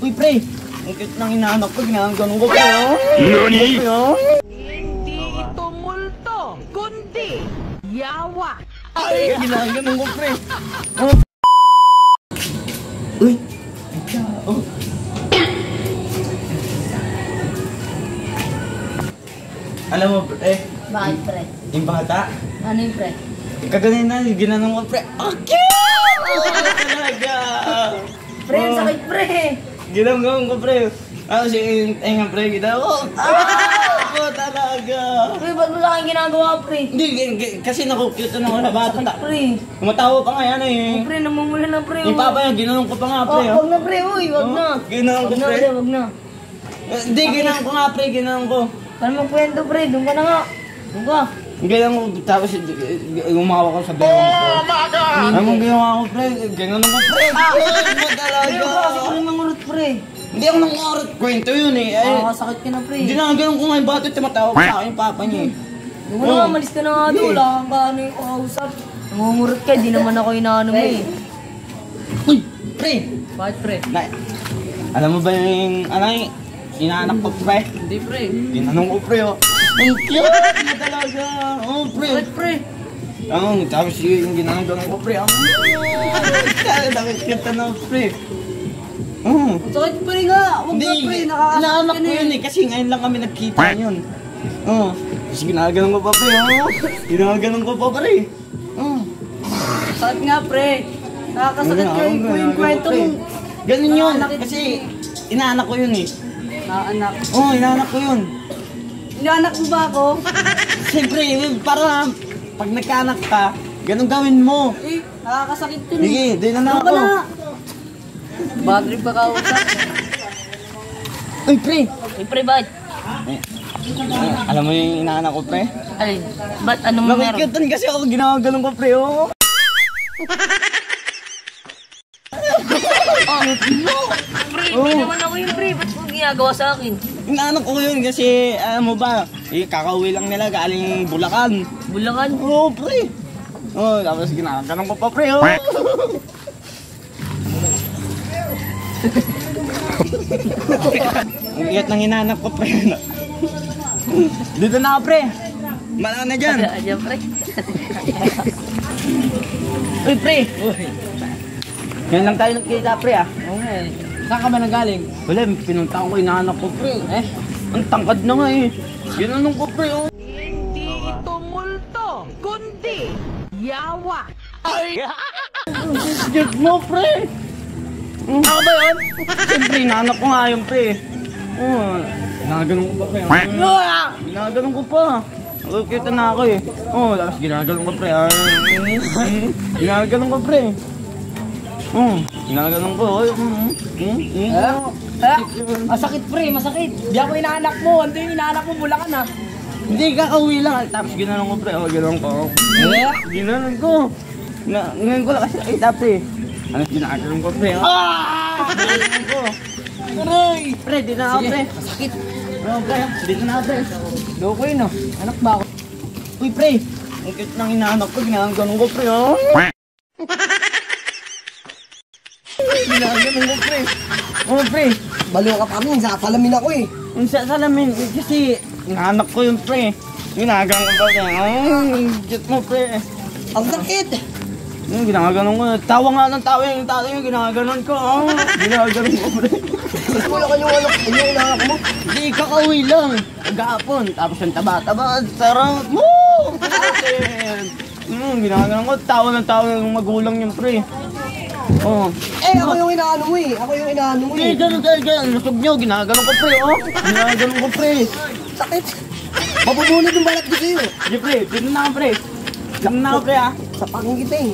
Uy, pre! Ang cute ng inaanak ko, ginaganon ko, pre, oh! Nani? Hindi ito multo, kundi yawa. Ay, ginaganon ko, pre! Oh. Uy! Oh! Alam mo, pre, Bakit, pre? yung bata, Ano yung pre? kaganin na, ginanong ko, pre. Okay! Oh, talaga! Pre, ang sakit, pre! Ginanong ko, pre. Tapos yung tengang, pre, ginanong ko. Ako talaga! Pre, ba't mo sa akin ginagawa, pre? Hindi, kasi nakukute na ako na bata. Sakit, pre. Kumatawa pa nga yan eh. Pre, namumula na, pre. Yung papa yan, ginanong ko pa nga, pre. Wag na, pre, uy, wag na. Ginanong ko, Wag na, pre. pre, wag na. Hindi, ginanong ko nga, pre, ginanong ko. Paano magkwento, pre? Doon ka na nga. Doon ka. Ginanong ko, tapos umawa ko sa bewang ko. Ano mong ginawa ko, pre? Ginanong ko, pre. Ano Pre, talaga? kasi pre, mangurot, pre. Hindi ako nangarot. Kwento yun eh. Sakit ka na, pre. Ginanong ko nga yung bata, tumatawa ko sa akin yung papa niya eh. Doon ka na, malis ka na nga doon. Wala kang paano yung kausap. Namumurot ka, di naman ako inaano mo eh. Uy, pre! Bakit, pre? Alam mo ba yung, inaanak ko, pre? Hindi, pre. Ginanong ko, pre, oh. Ang cute na talaga. Oh, pre. Bakit, pre? Tapos yung ginanong ko, pre. Nakikita na, pre. Sakit, pre nga. Wag na, pre. Nakakasakit inaanak ka ko na yun eh. Kasi ngayon lang kami nagkita yun. Kasi ginaganon ko pa, pre. Ginaganon ko pa, pre. Sakit nga, pre. Nakakasakit ka yung kwento mo. Ganun yun. Kasi inaanak ko yun eh. Naanak. Inaanak ko yun. Inaanak mo ba ako? Siyempre, para pag nagkaanak ka, ganun gawin mo. Eh, nakakasakit yun eh. Sige, di na Ano ako. ka na? Bad trip pa kausap. Uy, pre. Eh, pre, bakit? Alam mo yung inaanak ko, pre? Alin? Ba't anong meron? Nakikita kasi ako ginaganon ko, pre, oh. Pre, hindi naman ako yung pre. Ba't mo ginagawa sa akin? Inaanak ko yun kasi, alam mo ba, kakauwi lang nila galing Bulacan. Bulacan? Oo, pre. Tapos ginaganon ko pa, pre, oh. Ang iyat ng inaanak ko, pre. Dito na ako, pre. Malaki na dyan. Ayan, pre. Uy, pre. Ngayon lang tayo nagkita, pre, ah. Oo nga eh. Saan ka ba nanggaling? Wala, pinuntahan ko inaanak ko, pre. Ang tangkad na nga eh. Ginanong ko, pre, oh. Hindi ito multo, kundi yawa. Shit mo, pre. Ako ba yun? Siyempre, inaanak ko nga yun, pre. Ginaganon ko pa, pre. Ginaganon ko pa. Nakikita na ako eh. Tapos ginaganon ko, pre. Ginaganon ko, pre. Ginaganon ko. Masakit, pre. Masakit. Di ako inaanak mo. Ano yung inaanak mo? Bulacan ah. Hindi, kakauwi lang. Tapos ginanong ko, pre. Ginanong ko. Ginanong ko. Ngayon ko lang kasi nakita, pre. Ano, ginaganon ko, pre. Ginanong ko. Aray! Pre, di na ako, pre. Masakit. Pre, dito na ako, pre. Loko yun ah. Anak ba ako? Uy, pre. Ang cute ng inaanak ko. Ginaganon ko, pre. Ginaganon ko, pre. Pre. Baliw ka pa rin. Sa salamin ako eh. Ang salamin, kasi inaanak ko yun, pre. Ginaganon ko, pre. Ang cute mo, pre. Ang sakit. Ginaganon ko. Tawa nga ng tawa yung tatay yung ginaganon ko. Ginaganon ko, pre. Wala ka yung inaanak mo. Hindi, kakauwi lang. Agapon. Tapos yung taba-taba. Sarap mo! Ginaganon ko. Tawa ng tawa yung magulang yung pre. Ako yung inaano mo eh. Ako yung inaano mo Hindi, eh. ganun talaga. Lusog nyo. Ginaganon ko, pre. Ginaganon ko, pre. Sakit. Mabubunod yung balat ko sa'yo. Sige, pre. Dito na ako, pre. Dito na ako, pre, ah. Sa pangin kita eh.